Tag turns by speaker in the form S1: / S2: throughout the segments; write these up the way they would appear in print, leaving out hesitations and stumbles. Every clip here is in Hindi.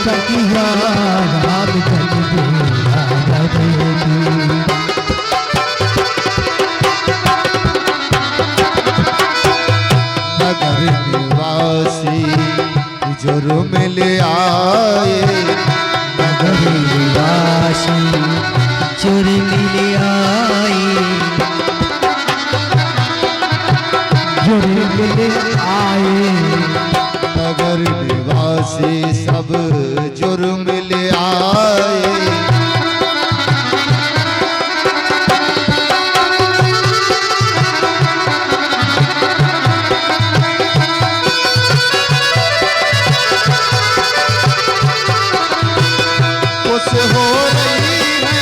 S1: सखिया राम जन्म
S2: नगर निवासी जुर्म ले आए,
S1: नगर निवासी जुर्म ले आए, जुर्म ले आए,
S2: नगर निवासी सब जुर्म ले आए। खुश हो रही है,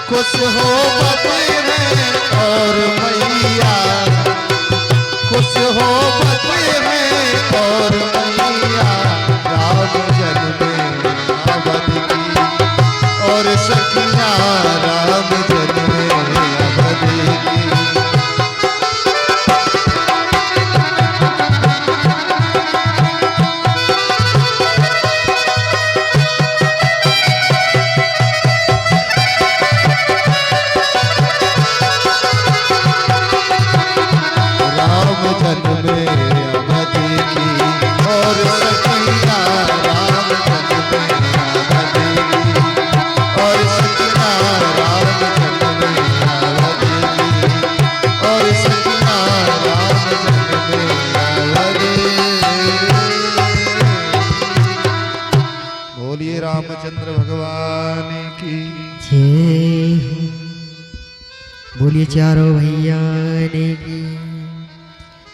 S2: खुश हो पते हैं और मैया, खुश हो पते हैं और मैया, राम जन्मे अवध की और सखिया राम जन्मे अवध की। बोलिए रामचंद्र भगवान की
S1: जय हो। बोलिए चारों भैया ने की,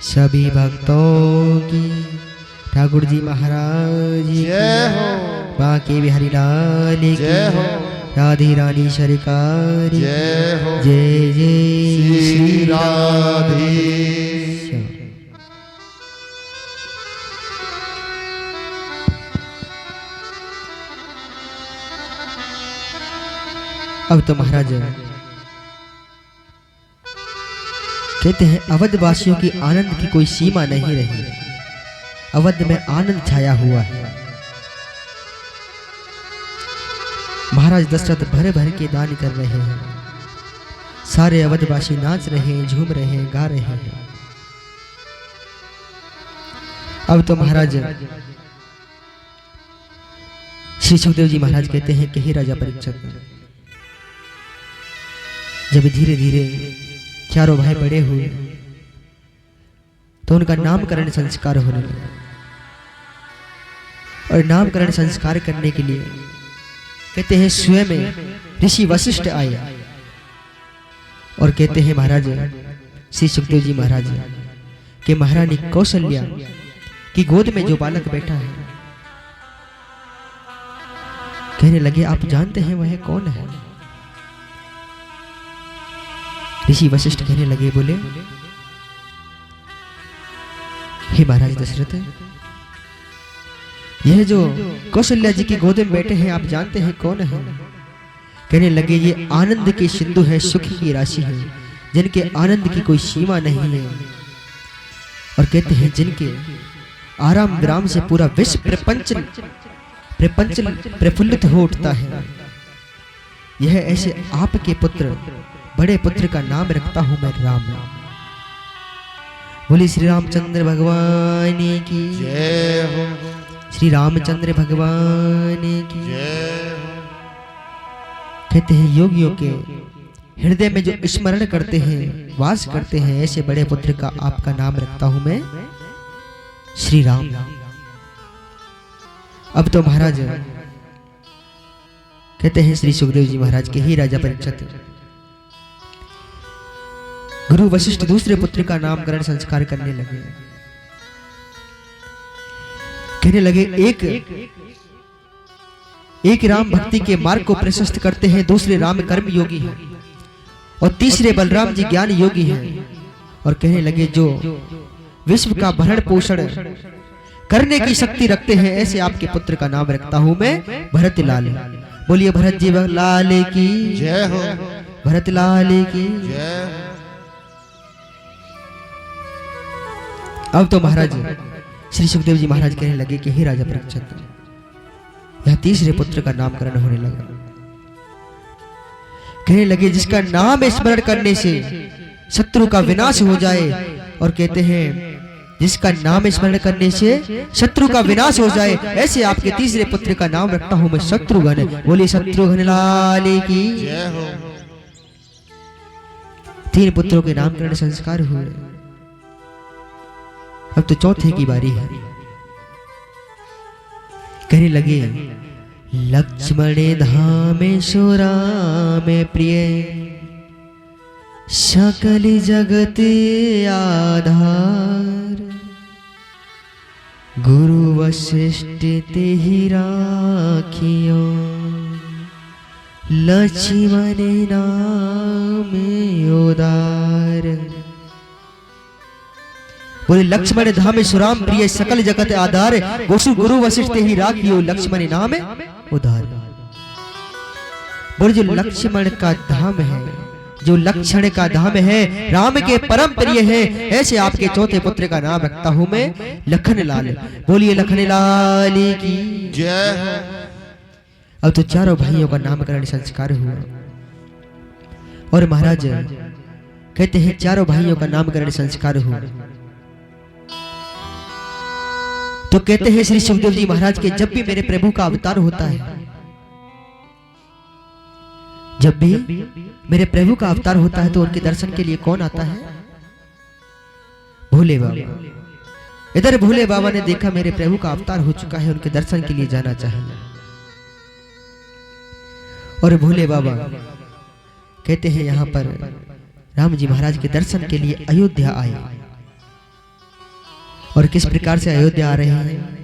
S1: सभी भक्तों की, ठाकुर जी महाराज की
S2: जय हो,
S1: बांके बिहारी लाल की
S2: जय हो,
S1: राधे रानी सरकार की
S2: जय हो,
S1: जय जय
S2: श्री राधे।
S1: अब तो महाराज कहते हैं अवध वासियों की आनंद की कोई सीमा नहीं रही, अवध में आनंद छाया हुआ है। महाराज दशरथ भरे भर के दान कर रहे हैं, सारे अवधवासी नाच रहे हैं, झूम रहे हैं, गा रहे हैं। अब तो महाराज श्री सुखदेव जी महाराज कहते हैं कि हे राजा परीक्षित, जब धीरे धीरे चारों भाई बड़े हुए तो उनका नामकरण संस्कार होने लगा, और नामकरण संस्कार करने के लिए कहते हैं स्वयं ऋषि वशिष्ठ आए और कहते हैं महाराज श्री सुखदेव जी महाराज कि महारानी कौशल्या की गोद में जो बालक बैठा है, कहने लगे आप जानते हैं वह कौन है? ऋषि वशिष्ठ कहने लगे, बोले हे महाराज दशरथ, यह जो कौशल्या जी की गोद में बैठे हैं आप जानते हैं कौन है? कहने लगे ये आनंद के सिंधु है, सुख की राशि है, जिनके आनंद की कोई सीमा नहीं है, और कहते हैं जिनके आराम विराम से पूरा विश्व प्रपंच प्रफुल्लित हो उठता है। यह ऐसे आपके पुत्र, बड़े पुत्र का नाम रखता हूं मैं राम। बोली श्री रामचंद्र भगवान की
S2: जय हो,
S1: श्री रामचंद्र भगवान की
S2: जय हो।
S1: कहते हैं योगियों के हृदय में जो स्मरण करते हैं, वास करते हैं, ऐसे बड़े पुत्र का आपका नाम रखता हूं मैं श्री राम। अब तो महाराज कहते हैं श्री सुखदेव जी महाराज के ही राजा परीक्षित, गुरु वशिष्ठ दूसरे पुत्र का नामकरण संस्कार करने लगे। कहने लगे एक राम भक्ति के मार्ग को प्रशस्त करते हैं, दूसरे राम कर्म योगी हैं, और तीसरे बलराम जी ज्ञान योगी हैं। और कहने लगे जो विश्व का भरण पोषण करने की शक्ति रखते हैं, ऐसे आपके पुत्र का नाम रखता हूं मैं भरत लाल। बोलिए भरत जी लाल की
S2: जय हो,
S1: भरत लाल की
S2: जय हो।
S1: अब तो महाराज श्री सुखदेव जी महाराज कहने लगे कि हे राजा परीक्षित, यह तीसरे पुत्र का नामकरण होने लगा। कहने लगे जिसका नाम स्मरण करने से शत्रु का विनाश हो जाए, और कहते हैं जिसका नाम स्मरण करने से शत्रु का विनाश हो जाए, ऐसे आपके तीसरे पुत्र का नाम रखता हूं मैं शत्रुघ्न। बोलिए शत्रुघ्न लाल की
S2: जय हो।
S1: 3 पुत्रों के नामकरण संस्कार हुए। अब तो चौथे की बारी है। कहने लगे लक्ष्मण धामेश्वरा में प्रिय, सकल जगत आधार, गुरु वशिष्ठ तेहि राखियो, लक्ष्मण नाम उदार। बोले लक्ष्मण धाम सुराम प्रिय, सकल जगत आधार, गुरु वशिष्ठ ही राखियो, लक्ष्मण नाम उदार। बोले जो लक्ष्मण का धाम है, जो लक्षण का धाम है, राम के परम प्रिय है, ऐसे आपके चौथे पुत्र का नाम रखता हूं मैं लखन लाल। बोलिए लखन लाल की
S2: जय हो।
S1: अब तो चारों भाइयों का नामकरण संस्कार हुआ, और महाराज कहते हैं चारों भाइयों का नामकरण संस्कार हुआ तो कहते हैं श्री सुखदेव जी महाराज के जब भी मेरे प्रभु का अवतार होता है, जब भी मेरे प्रभु का अवतार होता है तो उनके दर्शन के लिए कौन आता है? भोले बाबा। इधर भोले बाबा ने देखा मेरे प्रभु का अवतार हो चुका है, उनके दर्शन के लिए जाना चाहिए, और भोले बाबा कहते हैं यहां पर राम जी महाराज के दर्शन के लिए अयोध्या आए। और किस प्रकार से अयोध्या आ रहे हैं?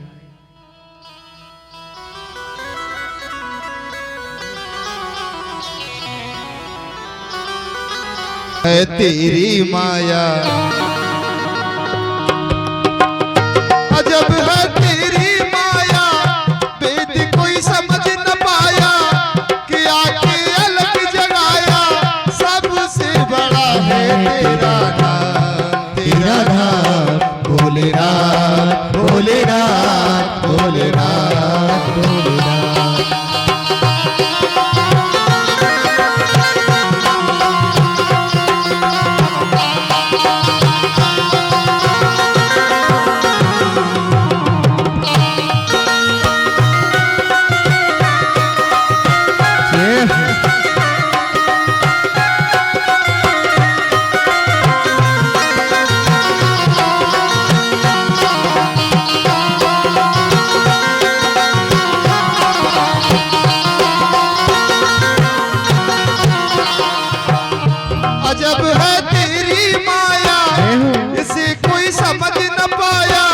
S2: है तेरी माया, अजब है तेरी माया, वेद कोई समझ न पाया, कि आके अलग जगाया, सबसे बड़ा है तेरा नाम, तेरा नाम भोलेनाथ भोलेनाथ भोलेनाथ भोलेनाथ। अजब है तेरी माया, इसे कोई समझ न पाया,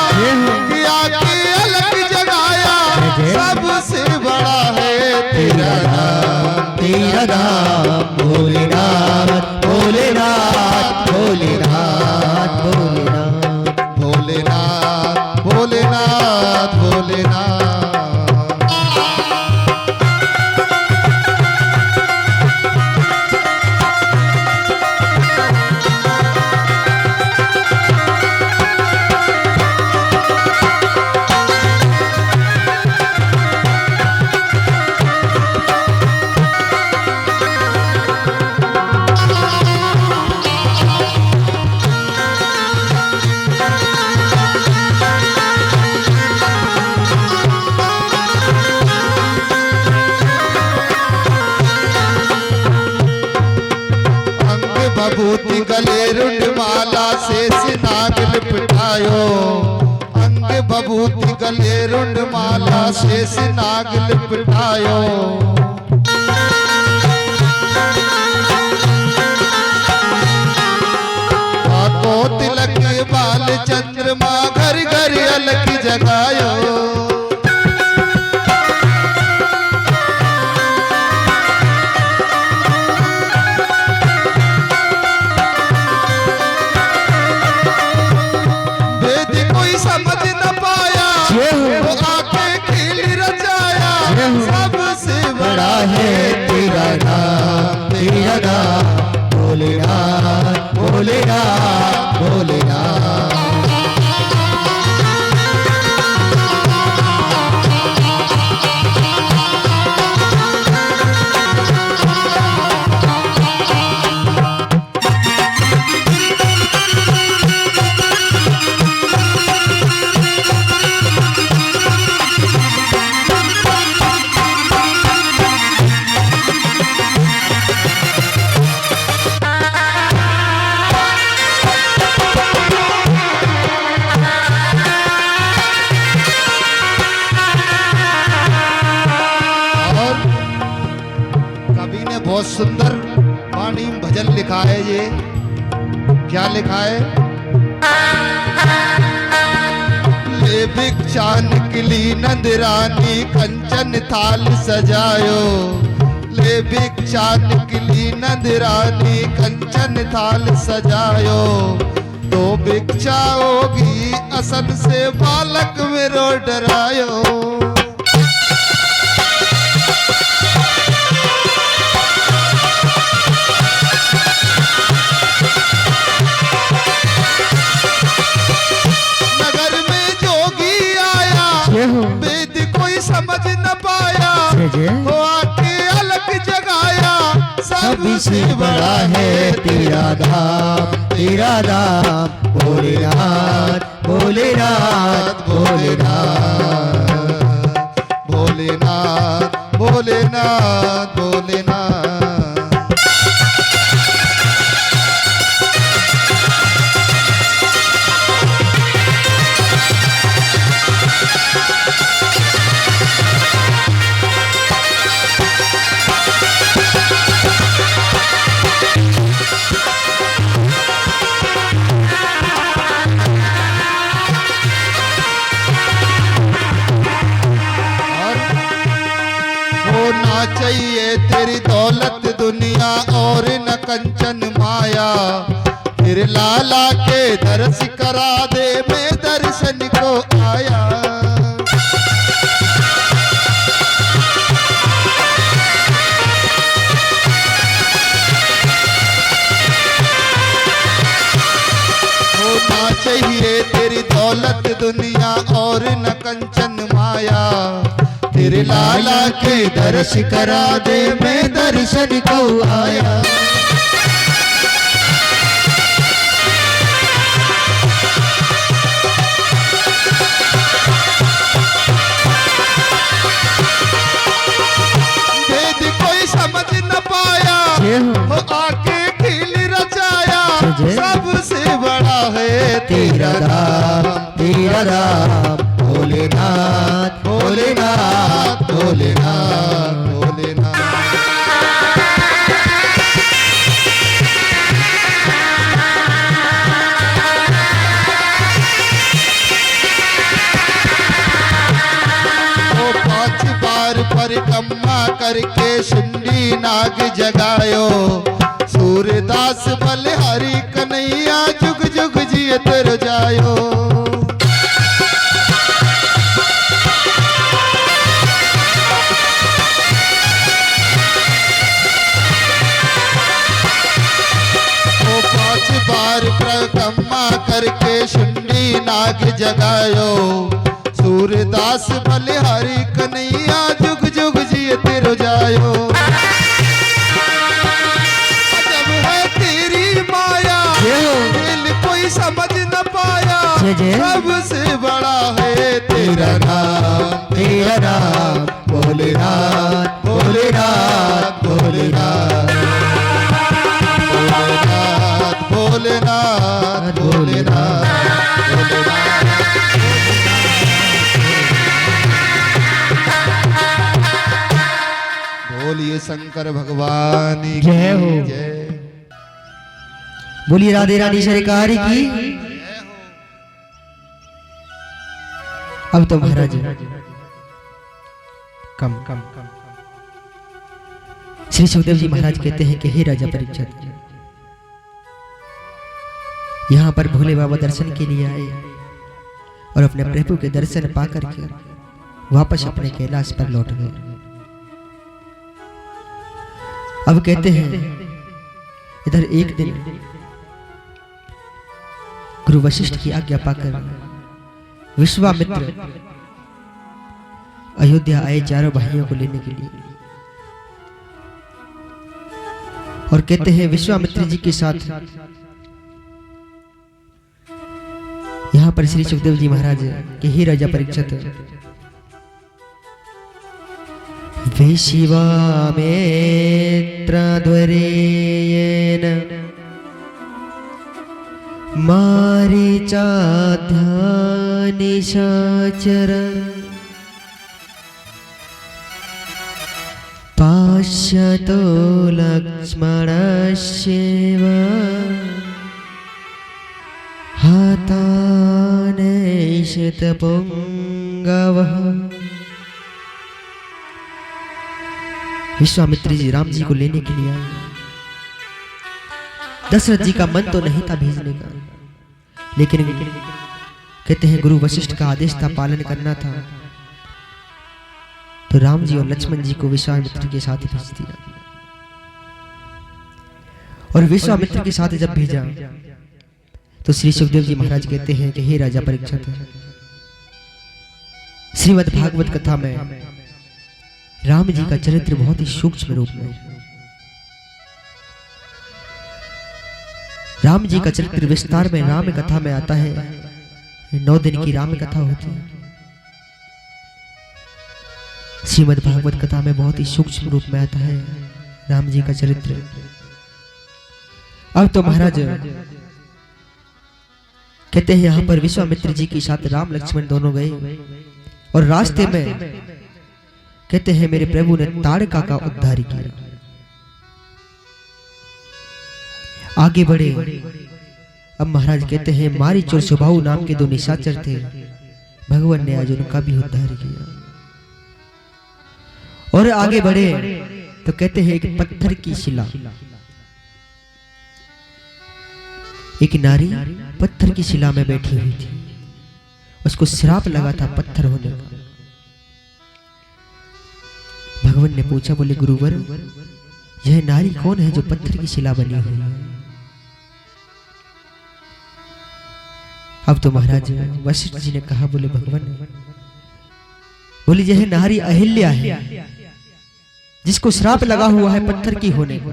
S2: कि आके अलग जगाया, सबसे बड़ा है तेरा नाम, तेरा नाम भोलेनाथ भोलेनाथ भोलेनाथ भोलेनाथ भोलेनाथ भोलेनाथ भोलेनाथ। भूति गले रुंड माला शेष नाग लिपटायो, अंग बभूति गले रुंड माला शेष नाग लिपटायो, आको तिलक बाल चंद्रमा घर घर अलग जगायो, समझ न पाया, वो आके खेल रचाया, सबसे बड़ा है तेरा नाम, तेरा नाम भोलेनाथ भोलेनाथ भोलेनाथ। सुंदर वाणी में भजन लिखा है। ये क्या लिखा है? ले भिक्षा निकली नंदरानी कंचन थाल सजायो, ले भिक्षा निकली नंदरानी कंचन थाल सजायो, तो भिक्षा होगी असन से बालक मेरो डरायो। नगर में जोगी आया, वेद कोई समझ न पाया, वो आके अलग जगाया, सबसे बड़ा है तेरा धाम, तेरा धाम भोलेनाथ भोलेनाथ भोलेनाथ भोलेनाथ भोलेनाथ भोलेनाथ। चाहिए तेरी दौलत दुनिया और न कंचन माया, फिर लाला के दर्श करा दे, मैं दर्शन को आया। होना चाहिए तेरी दौलत दुनिया और न कंचन माया, तेरे लाला के दर्श करा दे, मैं दर्शन को आया। वेद कोई समझ न पाया, वो आके खिल रचाया, सबसे बड़ा है तेरा धाम, तेरा धाम भोलेनाथ भोलेनाथ भोलेनाथ भोलेनाथ। वो 5 बार परिक्रमा करके शुंडी नाग जगायो, सूरदास बलिहारी कन्हैया जुग जुग जियत रजायो। परिक्रमा करके शुंडी नाग जगायो, सूरदास बलिहारी कन्हैया जुग जुग जियत रजायो। जब है तेरी माया, दिल कोई समझ न पाया, सबसे बड़ा है तेरा नाम, तेरा नाम भोलेनाथ भोलेनाथ भोलेनाथ भोलेनाथ भोलेनाथ बोलिए शंकर भगवान की
S1: जय हो।
S2: जय।
S1: बोलिए राधे रानी सरकार की। अब तो महाराज कम कम श्री सुखदेव जी महाराज कहते हैं कि हे राजा परीक्षित, यहाँ पर भोले बाबा दर्शन के लिए आए और अपने प्रभु के दर्शन पाकर के वापस अपने कैलाश पर लौट गए। अब कहते हैं इधर एक दिन गुरु वशिष्ठ की आज्ञा पाकर विश्वामित्र अयोध्या आए चारों भाइयों को लेने के लिए, और कहते हैं विश्वामित्र जी के साथ यहाँ पर श्री सुखदेव जी महाराज के ही राजा परीक्षित विश्वामित्रद्वरेण मारीचाध्यानिशाचर पाश पश्यतो लक्ष्मणस्यैव हतानेशतपुङ्गवः। विश्वामित्र जी राम जी को लेने के लिए आए। दशरथ जी का मन तो नहीं था भेजने का, लेकिन कहते हैं गुरु वशिष्ठ का आदेश था, पालन करना था, तो राम जी और लक्ष्मण जी को विश्वामित्र के साथ भेज दिया। और विश्वामित्र के साथ जब भेजा तो श्री सुखदेव जी महाराज कहते हैं कि हे राजा परीक्षित, श्रीमद् भागवत कथा में राम जी का चरित्र बहुत ही सूक्ष्म रूप में, राम जी का चरित्र विस्तार में राम कथा में आता है। 9 दिन की राम कथा होती है। श्रीमद् भागवत कथा में बहुत ही सूक्ष्म रूप में आता है राम जी का चरित्र। अब तो महाराज कहते हैं यहां पर विश्वामित्र जी के साथ राम लक्ष्मण दोनों गए और रास्ते में कहते हैं मेरे प्रभु ने ताड़का का उद्धार किया। आगे बढ़े। अब महाराज कहते हैं मारीच और सुबाहु नाम के 2 निशाचर थे, भगवान ने आज उनका भी उद्धार किया। और आगे बढ़े तो कहते हैं एक पत्थर की शिला, एक नारी पत्थर की शिला में बैठी हुई थी, उसको श्राप लगा था पत्थर होने का। भगवान ने पूछा, बोले गुरुवर यह नारी कौन है जो पत्थर की शिला बनी हुई है? अब तो महाराज वशिष्ठ जी ने कहा, बोले भगवान, बोले यह नारी अहिल्या है जिसको श्राप लगा हुआ है पत्थर की होने का,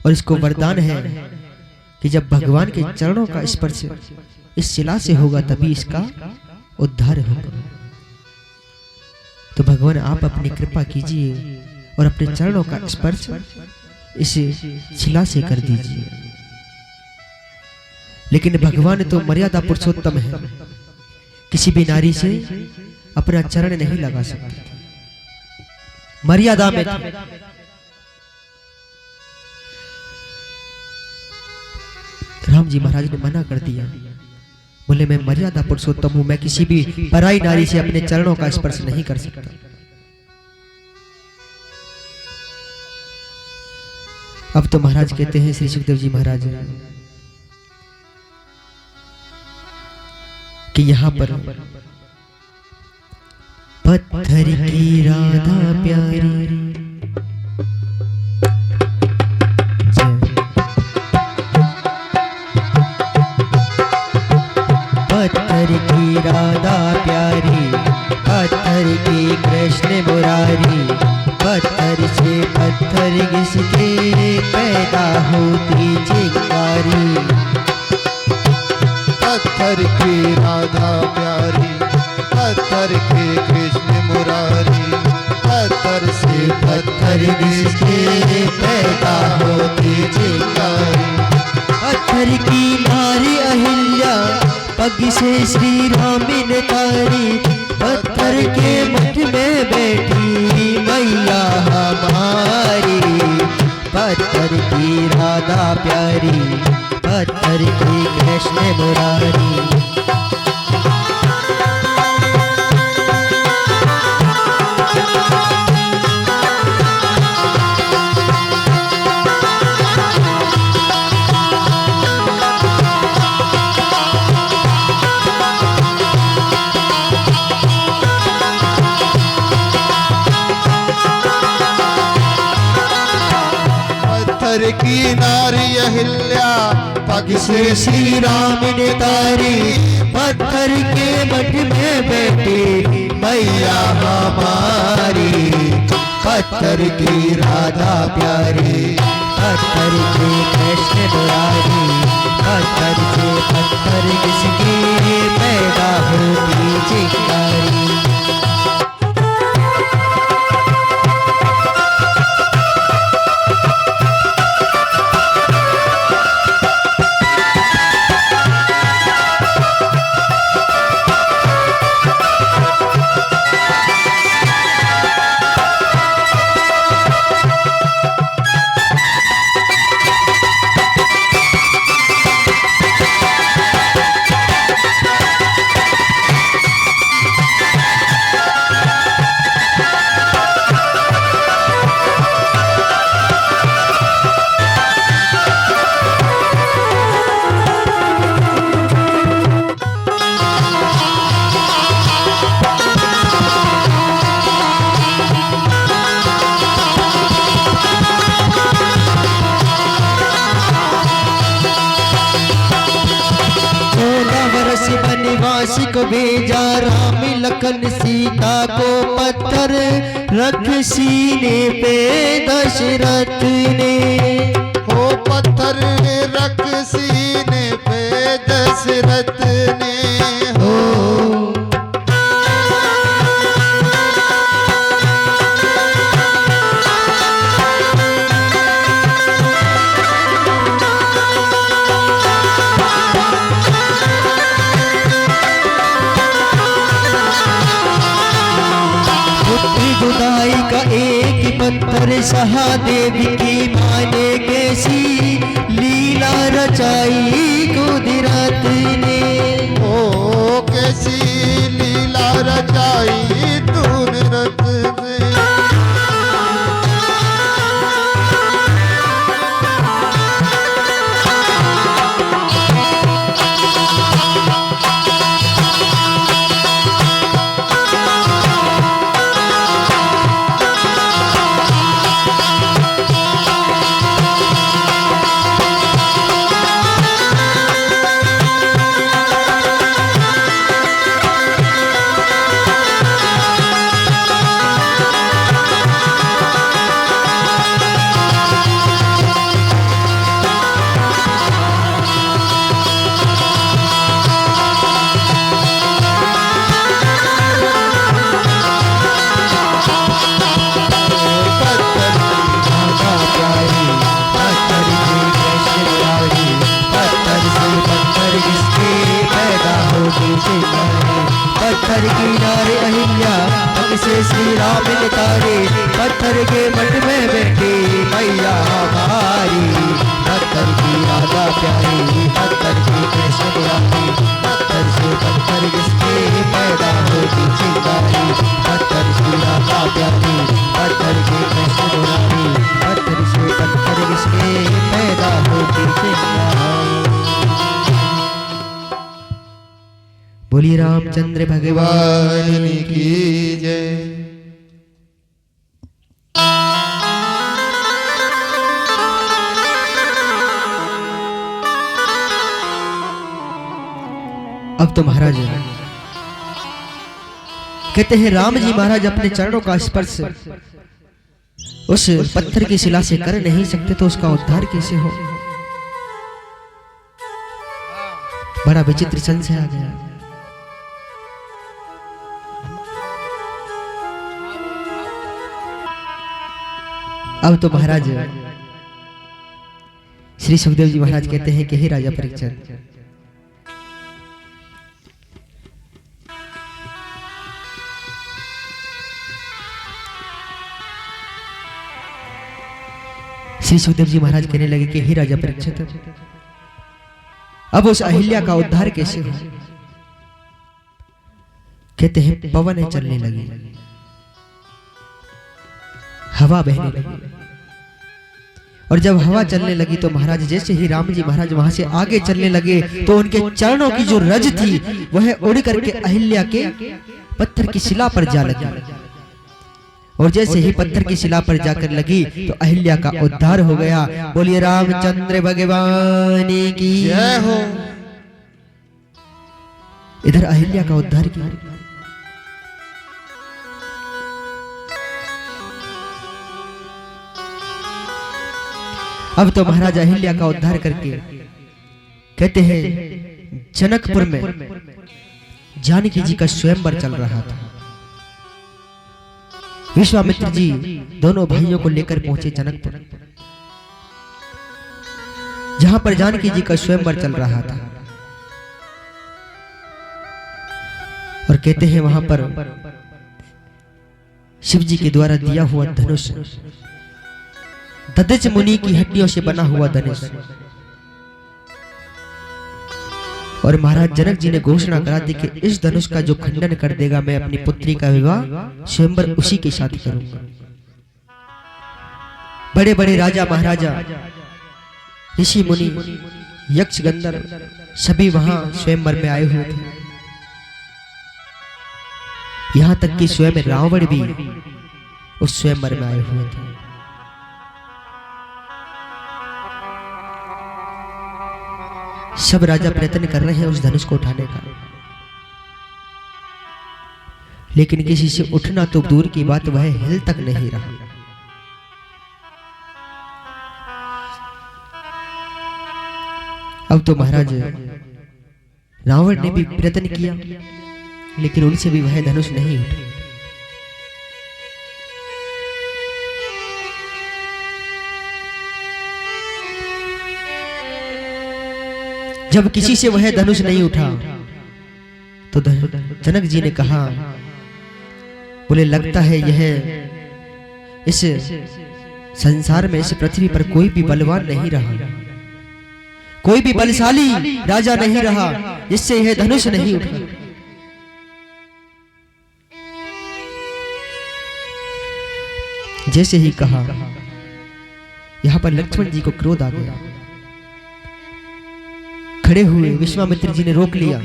S1: और इसको वरदान है कि जब भगवान के चरणों का स्पर्श इस शिला से होगा तभी इसका उद्धार होगा। तो भगवान आप अपनी कृपा कीजिए और अपने चरणों का स्पर्श इस शिला से कर दीजिए। लेकिन भगवान तो मर्यादा पुरुषोत्तम है, किसी भी नारी से अपना चरण नहीं लगा सकते, मर्यादा में था। राम जी महाराज ने मना कर दिया, बोले मैं मर्यादा पुरुषोत्तम हूं, मैं किसी भी पराई नारी से अपने चरणों का स्पर्श नहीं कर सकता। अब तो महाराज कहते हैं श्री सुखदेव जी महाराज कि यहां पर पत्थर की राधा प्यारी, पत्थर की राधा प्यारी, पत्थर की कृष्ण मुरारी, पत्थर से पत्थर घिसके पैदा होती चिंगारी।
S2: पत्थर की राधा प्यारी, पत्थर के कृष्ण मुरारी, पत्थर से
S1: पत्थर घिसके पैदा होती चिंगारी। पत्थर की नारी अहिल्या पग से श्री राम ने तारी, पत्थर के मठ में बैठी मैया हमारी। पत्थर की राधा प्यारी, पत्थर की कृष्ण मुरारी।
S2: पत्थर की नारी अहिल्या पग
S1: से श्री राम ने तारी, पत्थर के मठ में बैठी मैया हमारी। पत्थर की राधा प्यारी, पत्थर की कृष्ण मुरारी, पत्थर से पत्थर किसकी पैदा होती चिंगारी। काशी को भेजा राम लखन सीता को पत्थर रख सीने पे दशरथ ने।
S2: हो पत्थर रख सीने पे दशरथ ने। हो
S1: जुदाई का एक पत्थर सहादेव की माने कैसी लीला रचाई कुदरत ने।
S2: ओ कैसी लीला रचाई कुदरत ने।
S1: पत्थर की नारे अहिल्या पग से श्री राम ने तारे। पत्थर के मठ में बैठी मैया हमारी। पत्थर की राधा प्यारी पत्थर की कृष्ण मुरारी। पत्थर से पत्थर किसके पैदा होती चिंगारी। पत्थर की राधा प्यारी पत्थर की कृष्ण मुरारी। पत्थर से पत्थर किसके पैदा होती चिंगारी। बोलिए रामचंद्र भगवान
S2: की जय।
S1: अब तो महाराज कहते हैं राम जी महाराज अपने चरणों का स्पर्श उस पत्थर की शिला से कर नहीं सकते तो उसका उद्धार कैसे हो। बड़ा विचित्र संशय आ गया। अब तो महाराज श्री सुखदेव जी महाराज कहते हैं कि हे राजा परीक्षित, श्री सुखदेव जी महाराज कहने लगे कि हे राजा परीक्षित, अब उस अहिल्या का उद्धार कैसे हो। कहते हैं पवन चलने लगी, हवा बहने लगी, और जब हवा चलने लगी तो महाराज जैसे ही राम जी महाराज वहां से आगे चलने लगे तो उनके चरणों की जो रज थी वह उड़ करके अहिल्या के पत्थर की शिला पर जा लगी, और जैसे ही पत्थर की शिला पर जाकर लगी तो अहिल्या का उद्धार हो गया। बोलिए रामचंद्र भगवान की
S2: जय हो।
S1: इधर अहिल्या का उद्धार किया। अब तो महाराज अहिल्या का उद्धार करके कहते हैं जनकपुर में जानकी जी का स्वयंवर चल रहा था। विश्वामित्र जी दोनों भाइयों को लेकर पहुंचे जनकपुर, जहां पर जानकी जी का स्वयंवर चल रहा था, और कहते हैं वहां पर शिव जी के द्वारा दिया हुआ धनुष, दधिच मुनि की हड्डियों से बना हुआ धनुष, और महाराज जनक जी ने घोषणा करा दी कि इस धनुष का जो खंडन कर देगा मैं अपनी पुत्री का विवाह स्वयंवर उसी के साथ करूंगा। बड़े बड़े राजा महाराजा, ऋषि मुनि, यक्ष गंधर्व सभी वहां स्वयंवर में आए हुए थे। यहां तक कि स्वयं रावण भी उस स्वयंवर में आए हुए थे। सब राजा प्रयत्न कर रहे हैं उस धनुष को उठाने का, लेकिन किसी से उठना तो दूर की बात, वह हिल तक नहीं रहा। अब तो महाराज रावण ने भी प्रयत्न किया, लेकिन उनसे भी वह धनुष नहीं उठा। जब किसी से वह धनुष नहीं उठा तो जनक जी ने कहा, बोले लगता है यह इस संसार में, इस पृथ्वी पर कोई भी बलवान नहीं रहा, कोई भी बलशाली राजा नहीं रहा जिससे यह धनुष नहीं उठा। जैसे ही कहा, यहां पर लक्ष्मण जी को क्रोध आ गया। खड़े हुए विश्वामित्र जी ने रोक लिया।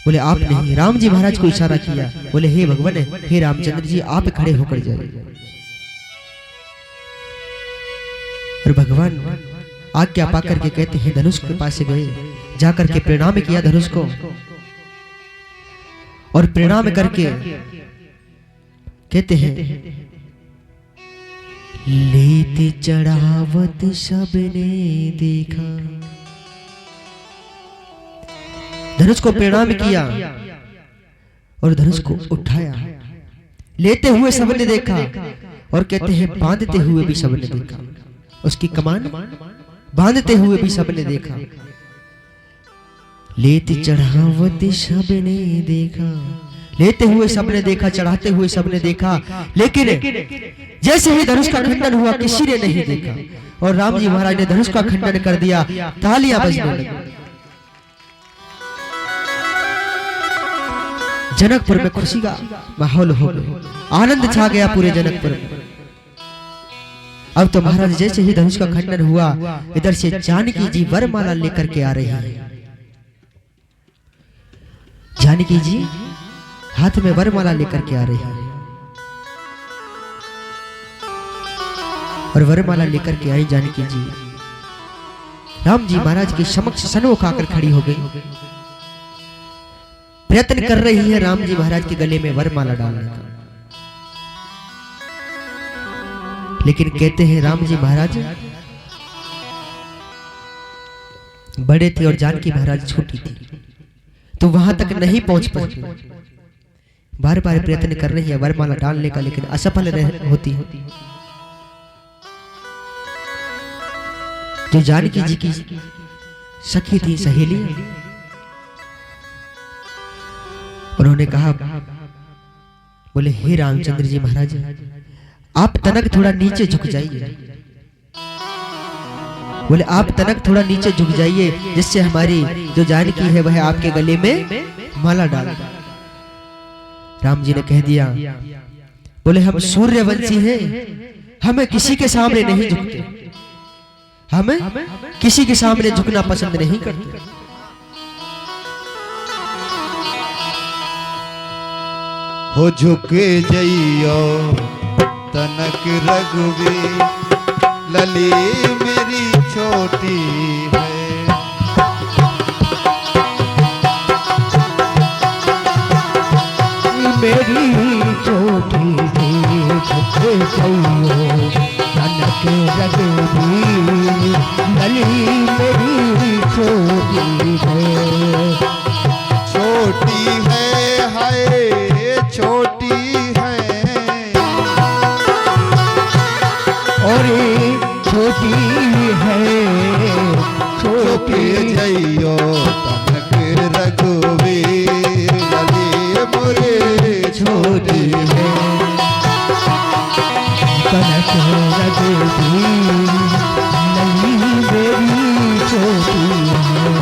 S1: बोले आप नहीं। राम जी महाराज को इशारा किया, बोले हे भगवान, हे रामचंद्र जी आप खड़े होकर जाइए। और भगवान आज्ञा पाकर के कहते हैं, धनुष के पास गए, जाकर के प्रणाम किया धनुष को, और प्रणाम करके कहते हैं, लेते चढ़ावत सबने देखा। धनुष को प्रणाम किया और धनुष को उठाया। लेते हुए सबने देखा, और कहते हैं बांधते हुए भी सबने देखा। उसकी कमान बांधते हुए भी सबने देखा। लेते चढ़ावत सबने देखा, लेते हुए सबने देखा, चढ़ाते हुए सबने देखा, लेकिन जैसे ही धनुष का खंडन हुआ किसी ने नहीं देखा। और राम जी महाराज ने धनुष का खंडन कर दिया। तालियां बजने लगी। जनकपुर में खुशी का माहौल हो गया, आनंद छा गया पूरे जनकपुर में। अब तो महाराज जैसे ही धनुष का खंडन हुआ, इधर से जानकी जी वरमाला लेकर के आ रही है। जानकी जी हाथ में वरमाला लेकर के आ रही है, और वरमाला लेकर के आई जानकी जी। राम जी महाराज के समक्ष सन्मुख आकर खड़ी हो गई। प्रयत्न कर रही है राम जी महाराज के गले में वरमाला डालने का, लेकिन कहते हैं राम जी महाराज बड़े थे और जानकी महाराज छोटी थी, तो वहां तक नहीं पहुंच पाती। बार बार प्रयत्न कर रही है वरमाला डालने का, लेकिन असफल होती है। जो जानकी जी की सखी थी, सहेली, उन्होंने कहा, बोले हे रामचंद्र जी महाराज आप तनक थोड़ा नीचे झुक जाइए। बोले आप तनक थोड़ा नीचे झुक जाइए, जिससे हमारी जो जानकी है वह आपके गले में माला डाल। राम जी ने कह दिया, बोले हम सूर्यवंशी हैं, हमें किसी के सामने नहीं झुकते, हमें किसी के सामने झुकना पसंद नहीं करते।
S2: हो झुके जइयो तनक रघुवीर, लली मेरी छोटी है।
S1: मेरी छोटी सी झुके जइयो तनक रघुवीर, लली मेरी छोटी है।
S2: छोटी है हाय छोटी है,
S1: और छोटी है छोटी
S2: जइयो तनक रघुवीर, लली मोरे छोटी है।
S1: तनक रघुवीर, लली मेरी छोटी है।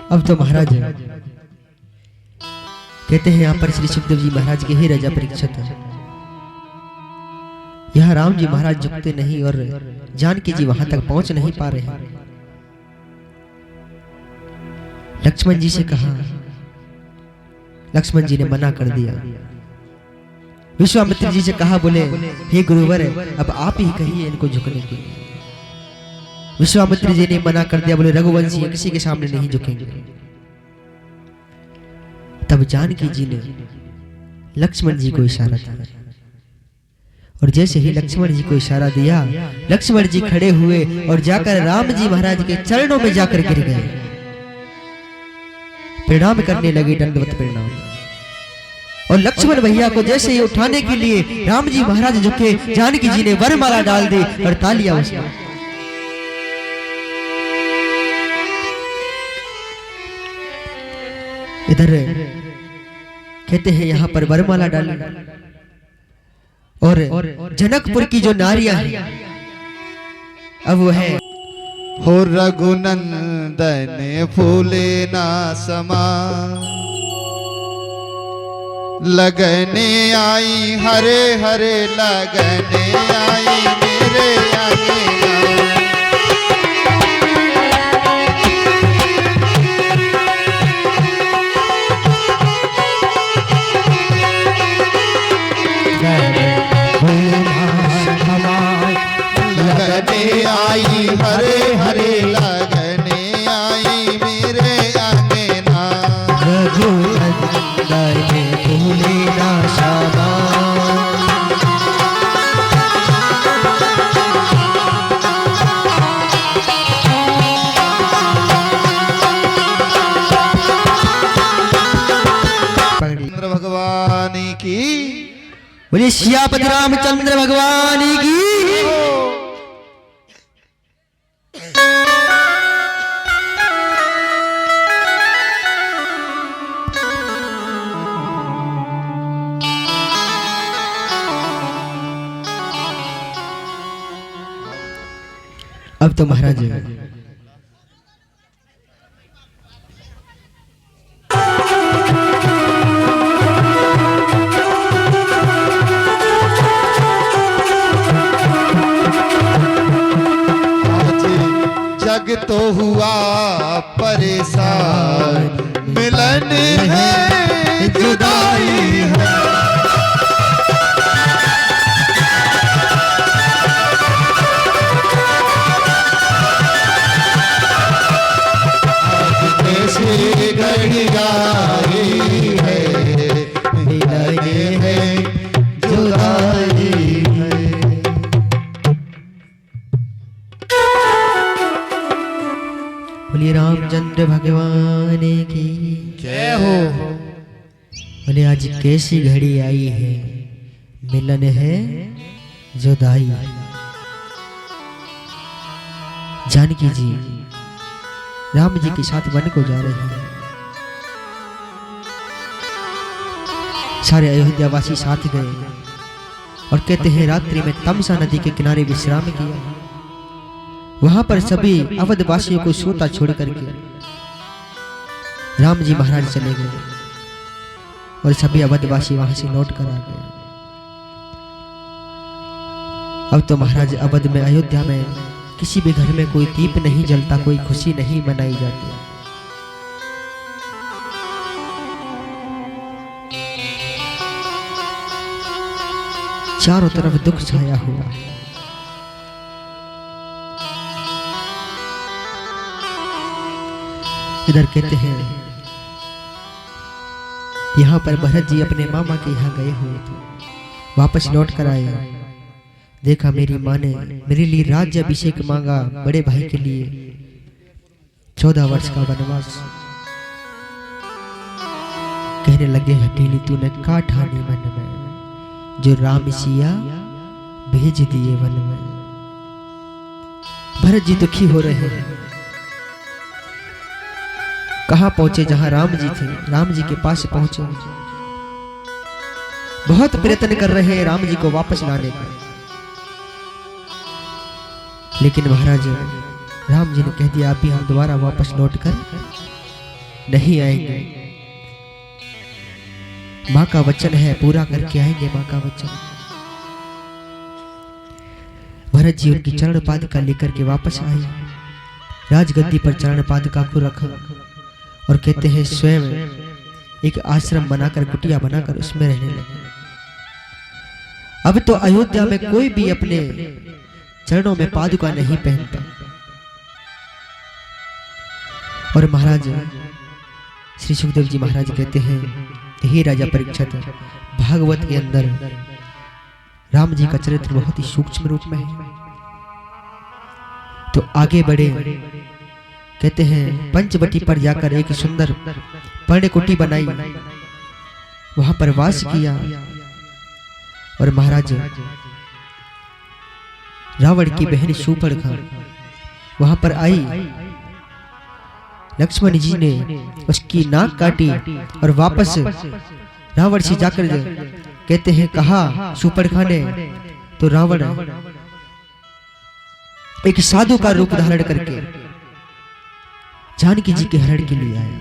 S1: अब तो महाराज कहते हैं यहाँ पर श्री सुखदेव जी महाराज के ही राजा परीक्षित, यहाँ राम जी महाराज झुकते नहीं और जानकी जी वहां तक पहुंच नहीं पा रहे हैं। लक्ष्मण जी से कहा, लक्ष्मण जी ने मना कर दिया। विश्वामित्र जी से कहा, बोले हे गुरुवर अब आप ही कहिए इनको झुकने के। विश्वामित्र जी ने मना कर दिया, बोले रघुवंशी किसी के सामने नहीं झुकेंगे। तब जानकी जी ने लक्ष्मण जी को इशारा दिया और जैसे ही लक्ष्मण जी को इशारा दिया, लक्ष्मण जी खड़े हुए और जाकर राम जी महाराज के चरणों में जाकर गिर गए, प्रणाम करने लगे, दंडवत प्रणाम। और लक्ष्मण भैया को जैसे ही उठाने के लिए राम जी महाराज झुके, जानकी जी ने वरमाला डाल दी और तालियां बजाई। इधर कहते हैं यहाँ पर वरमाला डाली और जनकपुर की जो नारियां हैं अब वो है,
S2: हो रघुनंदन फूले ना समा, लगने आई हरे हरे लगने आई मेरे आगे। लगने आई हरे हरे लगने आई मेरे अंगना,
S1: रघुनंदन फूले ना समा।
S2: चंद्र भगवान की
S1: बोलिए सियापति रामचंद्र भगवान की। अब तो महाराज
S2: जग तो हुआ परेशान, मिलन है जुदाई है। घड़ी आई है, मिलन है जुदाई है।
S1: बोलिए रामचंद्र भगवान की
S2: जय हो।
S1: बोले आज कैसी घड़ी आई है, मिलन है जुदाई। जानकी जी राम जी के साथ वन को जा रहे हैं, सारे अयोध्या वासी साथ गए और कहते हैं रात्रि में तमसा नदी के किनारे विश्राम किया। वहां पर सभी अवधवासियों को सोता छोड़ करके राम जी महाराज चले गए और सभी अवधवासी वहां से लौट कर आ गए। अब तो महाराज अवध में अयोध्या में किसी भी घर में कोई दीप नहीं जलता, कोई खुशी नहीं मनाई जाती। चारों तरफ दुख छाया हुआ। इधर कहते हैं यहाँ पर भरत जी अपने मामा के यहाँ गए हुए थे, वापस लौट कर आए। देखा मेरी माँ ने मेरे लिए राज्य अभिषेक मांगा, बड़े भाई के लिए 14 वर्ष का वनवास। कहने लगे हठीली तूने का ठानी मन में, जो राम सिया भेज दिए वन में। भरत जी दुखी हो रहे हैं। कहां पहुंचे? जहां राम जी थे, राम जी के पास पहुंचे। बहुत प्रयत्न कर रहे हैं राम जी को वापस लाने का, लेकिन महाराज राम जी ने कह दिया अभी हम दोबारा वापस लौट कर नहीं आएंगे। माँ का वचन है, पूरा करके आएंगे माँ का वचन। भरत जी उनकी चरण पादुका लेकर के वापस आए, राजगद्दी पर चरण पादुका को रखा और कहते हैं स्वयं एक आश्रम बनाकर, कुटिया बनाकर उसमें रहने लगे। अब तो अयोध्या में कोई भी अपने चरणों में पादुका नहीं पहनता। और महाराज श्री सुखदेव जी महाराज कहते हैं, हे राजा परीक्षित, भागवत के अंदर राम जी का चरित्र बहुत ही सूक्ष्म रूप में है। तो आगे बढ़े, कहते हैं पंचवटी पर जाकर एक सुंदर पर्णकुटी बनाई, वहां पर वास किया। और महाराज रावण की बहन शूर्पणखा वहां पर आई, लक्ष्मण जी ने उसकी नाक काटी और वापस रावण से जाकर कहते हैं कहा शूर्पणखा ने, तो रावण एक साधु का रूप धारण करके जानकी जी के हरण के लिए आया।